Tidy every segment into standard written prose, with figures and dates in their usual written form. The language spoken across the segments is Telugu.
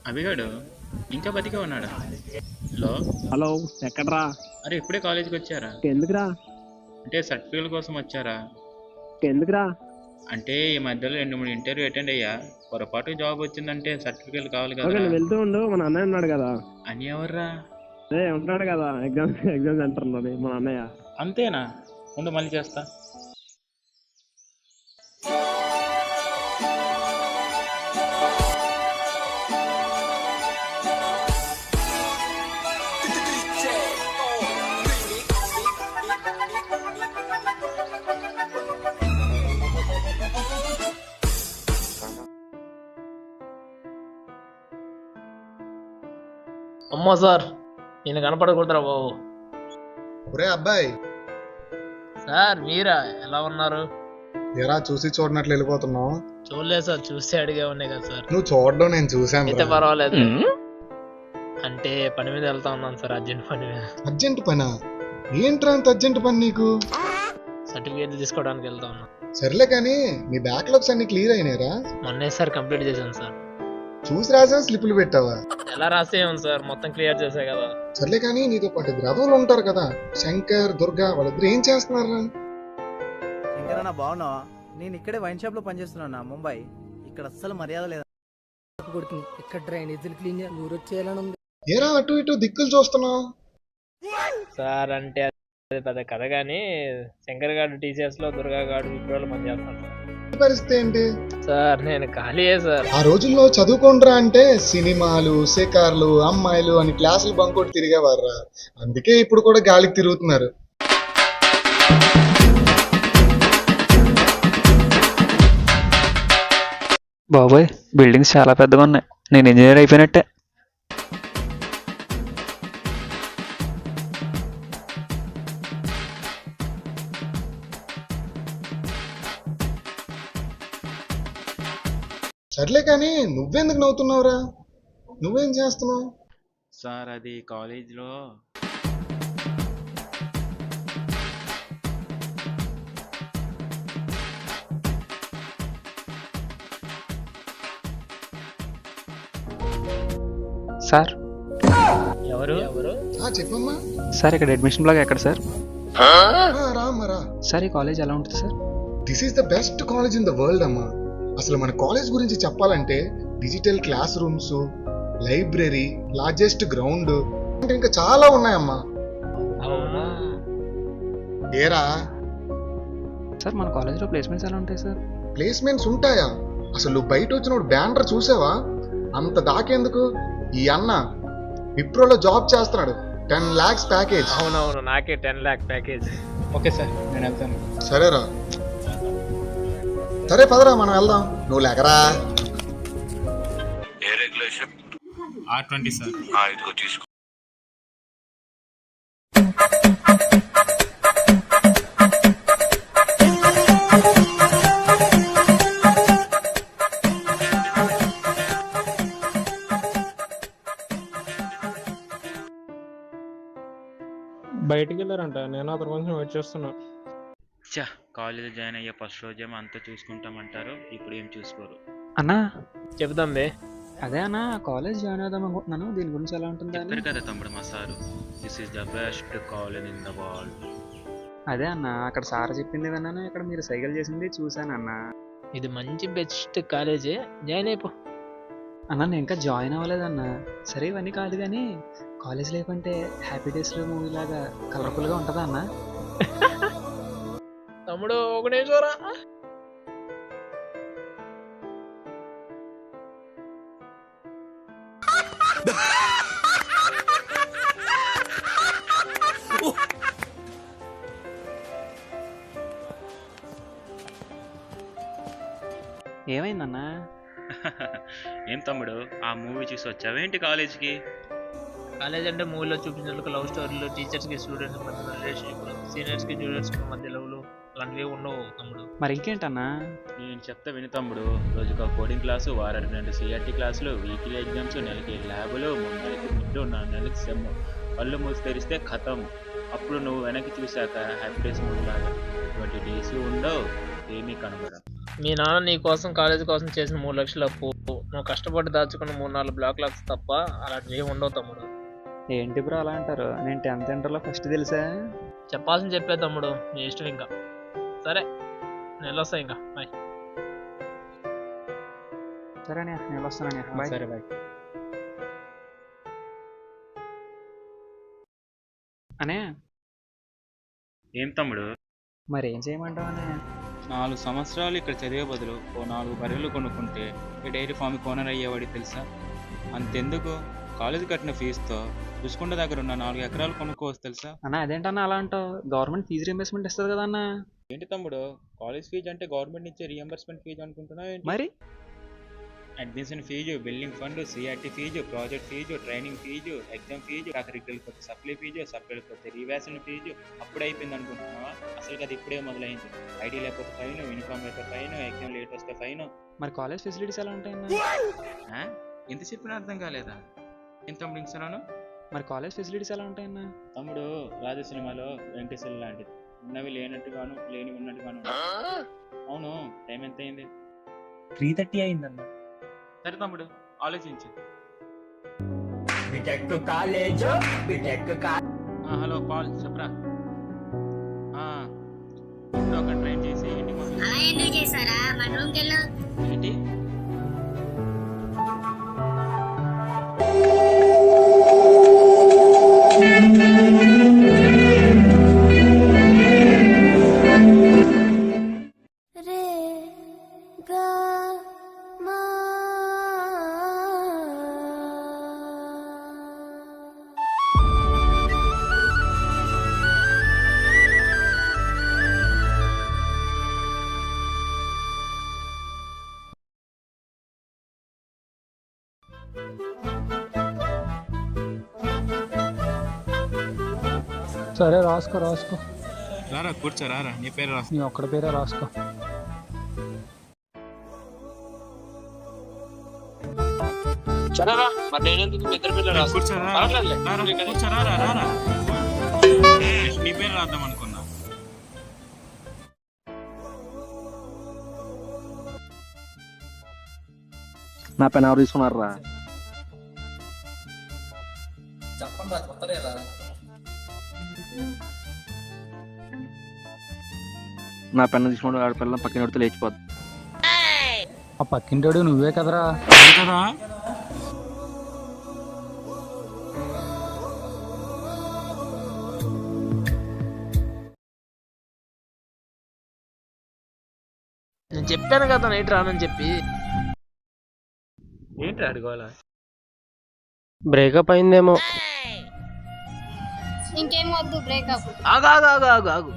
అభిగాడు ఇంకా బతికే ఉన్నాడా? హలో హలో, ఎక్కడ్రా? అరే ఇప్పుడే కాలేజీకి వచ్చారా? ఎందుకురా? అంటే సర్టిఫికేట్ కోసం వచ్చారా? ఎందుకురా? అంటే ఈ మధ్యలో 2-3 ఇంటర్వ్యూ అటెండ్ అయ్యా. పొరపాటు జాబ్ వచ్చిందంటే సర్టిఫికేట్ కావాలి ఓకే, కదా. నువ్వు వెళ్తూ ఉండు. మన అన్నయ్య ఉన్నాడు కదా, అని ఎవర్రా? అదే ఉంటాడు కదా ఎగ్జామ్ సెంటర్లోని మన అన్నయ్య. అంతేనా? ఉండు మళ్ళీ చేస్తా. అమ్మో సార్, నేను కనపడకూడదురా బాబు. ఒరే అబ్బాయి, సార్ మీరా? ఎలా ఉన్నారు? ఎరా చూసి చూడనట్లు వెళ్ళిపోతున్నావు? చూడలేదు సార్, చూస్తే అడిగే ఉన్నాయి కదా సార్. నువ్వు చూడడం నేను చూశాను. అయితే పర్వాలేదు. అంటే పని మీద వెళ్తా ఉన్నాను సార్, అర్జెంట్ పని మీద. అర్జెంట్ పనా? ఏంట్రా అంత అర్జెంట్ పని నీకు? సర్టిఫికేట్లు తీసుకోవడానికి వెళ్తా ఉన్నాను. సర్లే కానీ నీ బ్యాక్లాగ్స్ అన్ని క్లియర్ అయినారా? మొన్నే సార్ కంప్లీట్ చేశాను సార్. చూసి రాసా, స్లిప్లు పెట్టావా? ఎలా రాసేయం సార్, మొత్తం క్లియర్ చేసా కదా. సర్లే కానీ నీతో పాటు బ్రదర్లు ఉంటారు కదా, శంకర్, దుర్గా, వాళ్ళిద్దరు ఏం చేస్తున్నారా? శంకర్ అన్న బాగున్నావా? నేను ఇక్కడే వైన్ షాప్ లో పనిచేస్తున్నా ముంబై. ఇక్కడ అస్సలు మర్యాద లేదు. ఇక్కడ డ్రైనేజీలు క్లీన్ చేయాలి, ఊరు వచ్చేయాలని ఉంది. ఏరా అటు ఇటు దిక్కులు చూస్తున్నావు? సార్ అంటే అది పెద్ద కథ కానీ, శంకర్ గారు టీచర్స్ లో, దుర్గా గారు విప్రోలో పనిచేస్తాను సార్. పరిస్థితి ఏంటి సార్ నేను ఖాళీయే సార్. ఆ రోజుల్లో చదువుకోండ్రా అంటే సినిమాలు, షికార్లు, అమ్మాయిలు అని క్లాసులు బంకొట్టి తిరిగేవారా. అందుకే ఇప్పుడు కూడా గాలికి తిరుగుతున్నారు. బాబోయ్, బిల్డింగ్స్ చాలా పెద్దగా ఉన్నాయి. నేను ఇంజనీర్ అయిపోయినట్టే. సర్లే కానీ నువ్వెందుకు నవ్వుతున్నావురా? నువ్వేం చేస్తున్నావు? సార్ అది కాలేజీలో సార్ ఎవరు ఎవరు? చెప్పమ్మా. సార్ ఇక్కడ అడ్మిషన్ బ్లాక్ ఎక్కడ సార్? రామ్మరా. సార్ ఈ కాలేజ్ ఎలా ఉంటుంది sir? This is the best college in the world అమ్మా. అసలు మన కాలేజ్ గురించి చెప్పాలంటే digital class rooms, library, largest ground అంటే ఇంకా చాలా ఉన్నాయమ్మా. అవునా? ఏరా సార్ మన కాలేజ్లో ప్లేస్మెంట్స్ ఎలా ఉంటాయి సార్? ప్లేస్మెంట్స్ ఉంటాయా? అసలు నువ్వు బయట వచ్చినప్పుడు బ్యానర్ చూసావా? అంత దాకేందుకు, ఈ అన్న విప్రోలో జాబ్ చేస్తున్నాడు, 10 lakhs ప్యాకేజ్. అవునవును, నాకే 10 lakh ప్యాకేజ్. ఓకే సార్, నేను వెళ్తాను. సరేరా, సరే పదరా మనం వెళ్దాం. నువ్వు లేకరా. ఏ రెగ్యులేషన్? R20 sir. ఇదిగో తీసుకో. బయటికి వెళ్ళారంట, నేను అతని కోసం వెయిట్ చేస్తున్నా. చా, కాలేజీలో జాయిన్ అయ్యే ఫస్ట్ రోజేమో అంతా చూసుకుంటామంటారు, ఇప్పుడు ఏం చూసుకోరు. అన్నా చెబుతాంది. అదే అన్న, కాలేజ్ జాయిన్ అవుదాం అనుకుంటున్నాను. దీని గురించి ఎలా ఉంటుంది అని. చెప్పారు కదా తమ్ముడు మా sir, this is the best college in the world. అదే అన్న, అక్కడ సార్ చెప్పింది విన్నాను, ఇక్కడ మీరు సైకిల్ చేసింది చూసాను అన్న. ఇది మంచి బెస్ట్ కాలేజే, జాయిన్ అయిపో. అన్న నేను ఇంకా జాయిన్ అవ్వలేదన్న. సరే ఇవన్నీ కాదు కానీ, కాలేజ్ లైఫ్ అంటే హ్యాపీ డేస్లో మూవీ లాగా కలర్ఫుల్గా ఉంటుందా అన్న? తమ్ముడు ఒకటే చూరా. ఏమైందన్నా? ఏం తమ్ముడు, ఆ మూవీ చూసి వచ్చావేంటి కాలేజ్కి? కాలేజ్ అంటే మూవీలో చూపించినట్లు లవ్ స్టోరీలు, టీచర్స్ కి స్టూడెంట్స్ మధ్య రిలేషన్షిప్, సీనియర్స్ కి జూనియర్స్ కి మధ్య లవ్లు, అలాంటివి ఉండవు తమ్ముడు. మరి ఇంకేంటన్నా? నేను చెప్తా విను తమ్ముడు. రోజుకు కోడింగ్ క్లాసు, వారానికి 2 CRT క్లాసులు, వీక్లీ ఎగ్జామ్స్, నెలకి ల్యాబులు, 3 నెలలకి మిడ్, 4 నెలలకి సెమ్. కళ్ళు మూసి తెరిస్తే ఖతం. అప్పుడు నువ్వు వెనక్కి చూశాక హ్యాపీ డేస్ మూవీ లాగా 20 డేస్ ఉండవు, ఏమీ కనబడవు. మీ నాన్న నీ కోసం కాలేజీ కోసం చేసిన 3 లక్షలు అప్పు నువ్వు కష్టపడి దాచుకున్న 3-4 బ్లాక్స్ తప్ప అలాంటివి ఏమి ఉండవు తమ్ముడు. ఏంటి బ్రో అలా అంటారు? నేను 10th ఇంటర్లో ఫస్ట్ తెలుసా. చెప్పాల్సింది చెప్పే తమ్ముడు, నీ ఇష్టం. ఇంకా సరే నేను వెళ్ళొస్తా, ఇంకా బాయ్. సరే అన్నయ్య, నేను వస్తానన్నయ్య. బాయ్. సరే బాయ్. అనే ఏం తమ్ముడు? మరి ఏం చేయమంటావు అనే? 4 సంవత్సరాలు ఇక్కడ చదివే బదులు ఓ 4 బర్రెలు కొనుక్కుంటే ఈ డైరీ ఫామ్ ఓనర్ అయ్యేవాడికి తెలుసా? అంతెందుకు, కాలేజీ కట్టిన ఫీజుతో రుషికొండ దగ్గర ఉన్న 4 ఎకరాలు కొనుక్కోవచ్చు తెలుసా? అన్న అదేంటన్నా అలా అంటావు? గవర్నమెంట్ ఫీజు రీయింబర్స్మెంట్ ఇస్తుంది కదా అన్న. ఏంటి తమ్ముడు, కాలేజ్ ఫీజు అంటే గవర్నమెంట్ ఇచ్చే రియంబర్స్మెంట్ ఫీజు అనుకుంటున్నావు ఏంటి? మరి admission fee, building fund, CRT fee, project fee, training fee, exam fee, కాకరికల్ కొత్త సప్లై ఫీజు, సప్లై కొత్త రీవాల్సిన ఫీజు అప్పుడే అయిపోయింది అనుకుంటున్నావా? అసలు అది ఇప్పుడే మొదలైంది. ఐడి లేకపోతే ఫైన్, యూనిఫామ్ లేకపోతే ఫైన్, ఎగ్జామ్ లేట్ వస్తే ఫైన్. మరి కాలేజ్ ఫెసిలిటీస్ ఎలా ఉంటాయన్న? ఎంత చెప్పినా అర్థం కాలేదా? ఏం తమ్ముడు ఇస్తున్నాను? మరి కాలేజ్ ఫెసిలిటీస్ ఎలా ఉంటాయన్న? తమ్ముడు, రాజు సినిమాలో వెంకటేశ్వర లాంటిది, ఉన్నవి లేనట్టుగాను లేని ఉన్నట్టుగాను. అవును, టైం ఎంత అయింది? 3:30 అయిందన్న. సరే తమ్ముడు, ఆలోచించు. హలో పాల్, చెప్పరా? ఇప్పుడు ఒక ట్రైన్ చేసి ఇంటికి ఏంటి? సరే రాసుకో రాసుకో. రారా కూర్చో, రారా, నీ పేరు రాసు. నీ ఒక్కడి పేరే రాసుకో. నీ పేరు రాద్దాం అనుకున్నా. నా పెన్ ఎవరు తీసుకున్నారా? నా పెన్ను తీసుకుని ఆడ పిల్లలు పక్కన లేచిపోద్ది. ఆ పక్కింటోడు నువ్వే కదరా. కదా నేను చెప్పాను కదా నైట్ రానని చెప్పి. ఏంటి అడుకోవాలా? బ్రేకప్ అయిందేమో. ఇంకేం వద్దు, బ్రేకప్. ఆగు ఆగు ఆగు ఆగు ఆగు.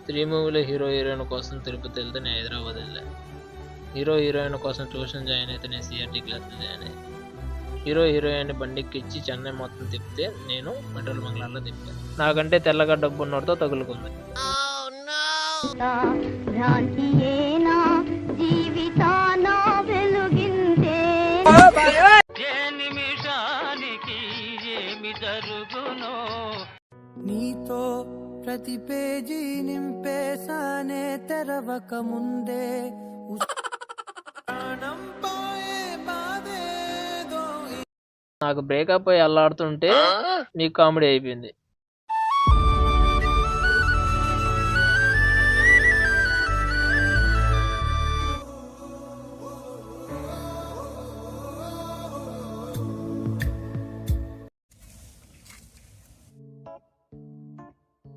త్రీ మూవీలో హీరో హీరోయిన్ కోసం తిరుపతి వెళ్తే నేను హైదరాబాద్ వెళ్ళా. హీరో హీరోయిన్ కోసం ట్యూషన్ జాయిన్ అయితే నేను సిఆర్టీ క్లాస్ జాయిన్ అయ్యాను. హీరో హీరోయిన్ బండికి ఇచ్చి చెన్నై మొత్తం తిప్పితే నేను పెట్రోల్ బంగ్లాలో తిప్పాను. నాకంటే తెల్లగా డబ్బు ఉన్నోడితో తగులుకుంది. నీతో ప్రతి పేజీ నింపేసానే తెరవక ముందే. నాకు బ్రేకప్ అయ్యి అల్లాడుతుంటే మీకు కామెడీ అయిపోయింది.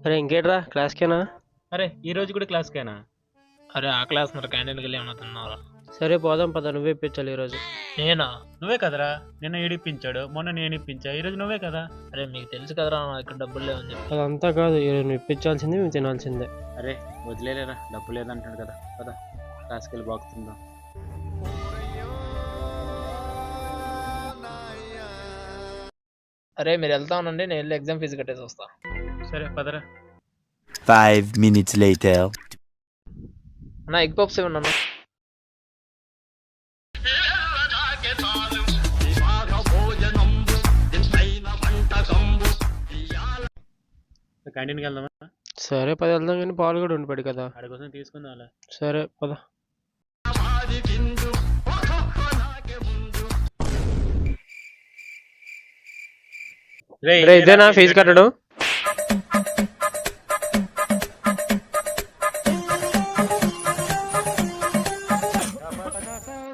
అరే ఇంకేట్రా, క్లాస్కేనా? అరే ఈ రోజు కూడా క్లాస్కేనా? అరే ఆ క్లాస్ మరి క్యాంటీన్కి వెళ్ళి ఏమన్నా తిన్నారా? సరే పోదాం పద, నువ్వే ఇప్పించాలి ఈరోజు. నేనా? నువ్వే కదరా, నిన్న ఏడిపించాడు, మొన్న నేను ఇప్పించా, ఈరోజు నువ్వే కదా. అరే మీకు తెలుసు కదరా నా ఇక్కడ డబ్బులు లేవని చెప్పి. అదంతా కాదు, ఈరోజు నువ్వు ఇప్పించాల్సింది మేము తినాల్సిందే. అరే వదిలేరా, డబ్బు లేదంటాడు కదా, కదా క్లాస్కి వెళ్ళి బాగుతుందా. అరే మీరు వెళ్తా ఉండండి, నేను వెళ్ళి ఎగ్జామ్ ఫీజు కట్టేసి వస్తా. సరే పదరా. 5 minutes later. అన్న ఎగ్ పప్స్ ఇవ్వండి అన్న. క్యాంటీన్కి వెళ్దామా? సరే పది వెళ్దాం కానీ పాలు కూడా ఉండిపోయాడు కదా. ఆడి కోసం తీసుకుందాం అలా. సరే పద. ఇదేనా ఫీజు కట్టడం?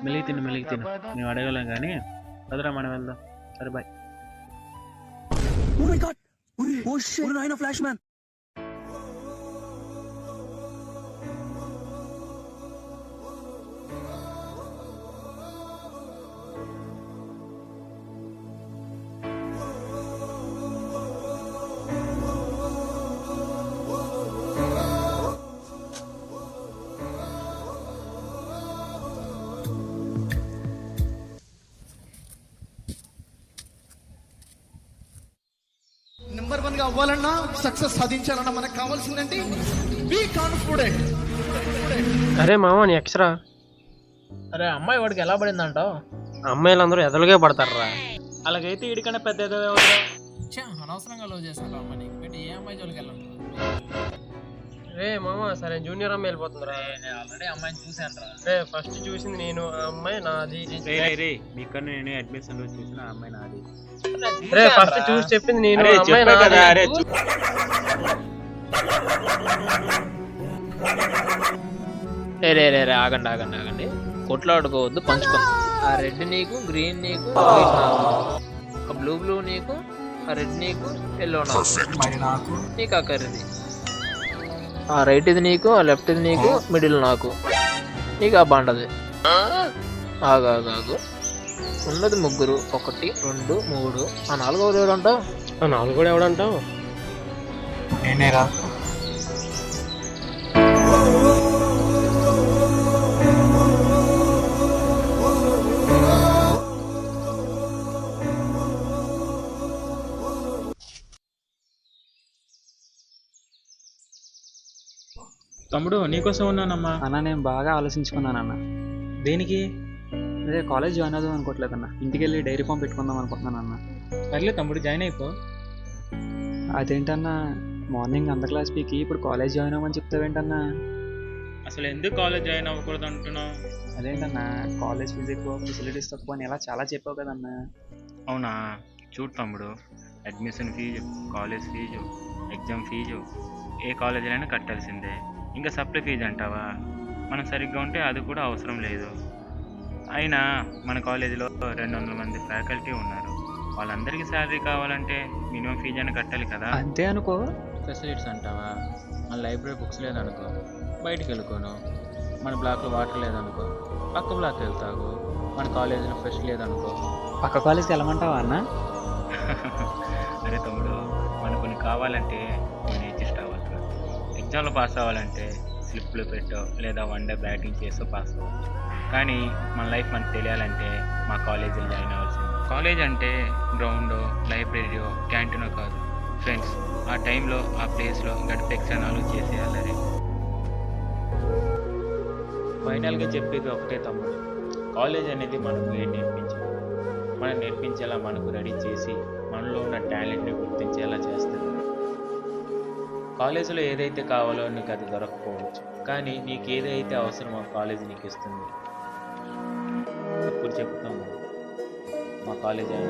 మెలిగి తిను మేము అడగలేం కానీ పదరా మనం వెళ్దాం. సరే బాయ్. నెంబర్ 1 గా అవ్వాలన్నా సక్సెస్ సాధించాలన్నా మనకు కావాల్సిందంటే బీ కాన్ఫిడెంట్. అరే మామ నీ ఎక్స్ట్రా. అరే అమ్మాయి వాడికి ఎలా పడిందంటావు? అమ్మాయిలందరూ ఎదలుగే పడతారా? అలాగైతే వీడికన్నా పెద్ద ఏదో అనవసరంగా లవ్ చేస్తాను అమ్మాయి. ఏ అమ్మాయి జోలికి వెళ్ళండి. రే మామ సరే జూనియర్ అమ్మాయి వెళ్ళిపోతుందిరా. నేను ఆల్రెడీ అమ్మాయిని చూశాను రా. రే ఫస్ట్ చూసింది నేను, ఆ అమ్మాయి నాది. రే మీకన్నా నేను అడ్మిషన్ లో చూసిన ఆ అమ్మాయి నాది. రే ఫస్ట్ చూసి చెప్పింది నేను, అరే ఆ అమ్మాయి చెప్పా నాది. కదా, అరే రే ఆగండి కొట్లాడుకోవద్దు, పంచుకుందాం. ఆ రెడ్ నీకు, గ్రీన్ నీకు, వైట్ నాకు. ఆ బ్లూ నీకు, ఆ రెడ్ నీకు, ఎల్లో నాకు. నీకు ఆ కర్రీది. ఆ రైట్ ఇది నీకు, ఆ లెఫ్ట్ ఇది నీకు, మిడిల్ నాకు. నీకు ఆ బండది. ఆగు ఉన్నది 3, 1 2 3. ఆ 4వ ఎవరంటావు? ఆ 4 కూడా ఎవడంటావు? నేనేరా. తమ్ముడు నీకోసం ఉన్నానమ్మా. అన్న నేను బాగా ఆలోచించుకున్నానన్న. దేనికి? అదే కాలేజ్ జాయిన్ అవుదాం అనుకోవట్లేదన్న. ఇంటికి వెళ్ళి డైరీ ఫామ్ పెట్టుకుందాం అనుకుంటున్నాను అన్న. పర్లేదు తమ్ముడు జాయిన్ అయిపో. అదేంటన్నా మార్నింగ్ అంత క్లాస్ పీకి ఇప్పుడు కాలేజ్ జాయిన్ అవ్వమని చెప్తావేంటన్నా? అసలు ఎందుకు కాలేజ్ జాయిన్ అవ్వకూడదు అంటున్నావు? అదేంటన్నా కాలేజ్ ఫీజు ఎక్కువ, ఫెసిలిటీస్ తక్కువ అని ఎలా చాలా చెప్పావు కదన్నా. అవునా? చూడు తమ్ముడు, admission fee, college fee, exam fee ఏ కాలేజీలైనా కట్టాల్సిందే. ఇంకా సప్లై ఫీజు అంటావా? మనం సరిగ్గా ఉంటే అది కూడా అవసరం లేదు. అయినా మన కాలేజీలో 200 మంది ఫ్యాకల్టీ ఉన్నారు. వాళ్ళందరికీ శాలరీ కావాలంటే మినిమం ఫీజు అయినా కట్టాలి కదా. అంతే అనుకో. ఫెసిలిటీస్ అంటావా? మన లైబ్రరీ బుక్స్ లేదనుకో, బయటికి వెళ్ళుకోను. మన బ్లాక్లో వాటర్ లేదనుకో, పక్క బ్లాక్ వెళ్తావు. మన కాలేజీలో ఫ్రెష్ లేదనుకో, పక్క కాలేజ్కి వెళ్ళమంటావా అన్న? అరే తమ్ముడు, మనకు కొన్ని కావాలంటే కొన్ని అడ్జస్ట్ అవ్వాలి. ఎగ్జామ్లో పాస్ అవ్వాలంటే స్లిప్లు పెట్టో లేదా 1 డే బ్యాటింగ్ చేస్తూ పాస్ అవ్వచ్చు. కానీ మన లైఫ్ మనకు తెలియాలంటే మా కాలేజీలో జాయిన్ అవ్వాల్సింది. కాలేజ్ అంటే గ్రౌండో, లైబ్రరీయో, క్యాంటీనో కాదు ఫ్రెండ్స్. ఆ టైంలో ఆ ప్లేస్లో గడిపే క్షణాలు చేసేయాలి. ఫైనల్గా చెప్పేది ఒకటే తమ్ముడు, కాలేజ్ అనేది మనకు ఏం నేర్పించదు, మనం నేర్పించేలా మనకు రెడీ చేసి మనలో ఉన్న టాలెంట్ని గుర్తించేలా చేస్తుంది. కాలేజీలో ఏదైతే కావాలో నీకు అది దొరకకపోవచ్చు, కానీ నీకు ఏదైతే అవసరమో కాలేజ్ నీకు ఇస్తుంది. ఇప్పుడు చెప్తాము, మా కాలేజ్ అయిన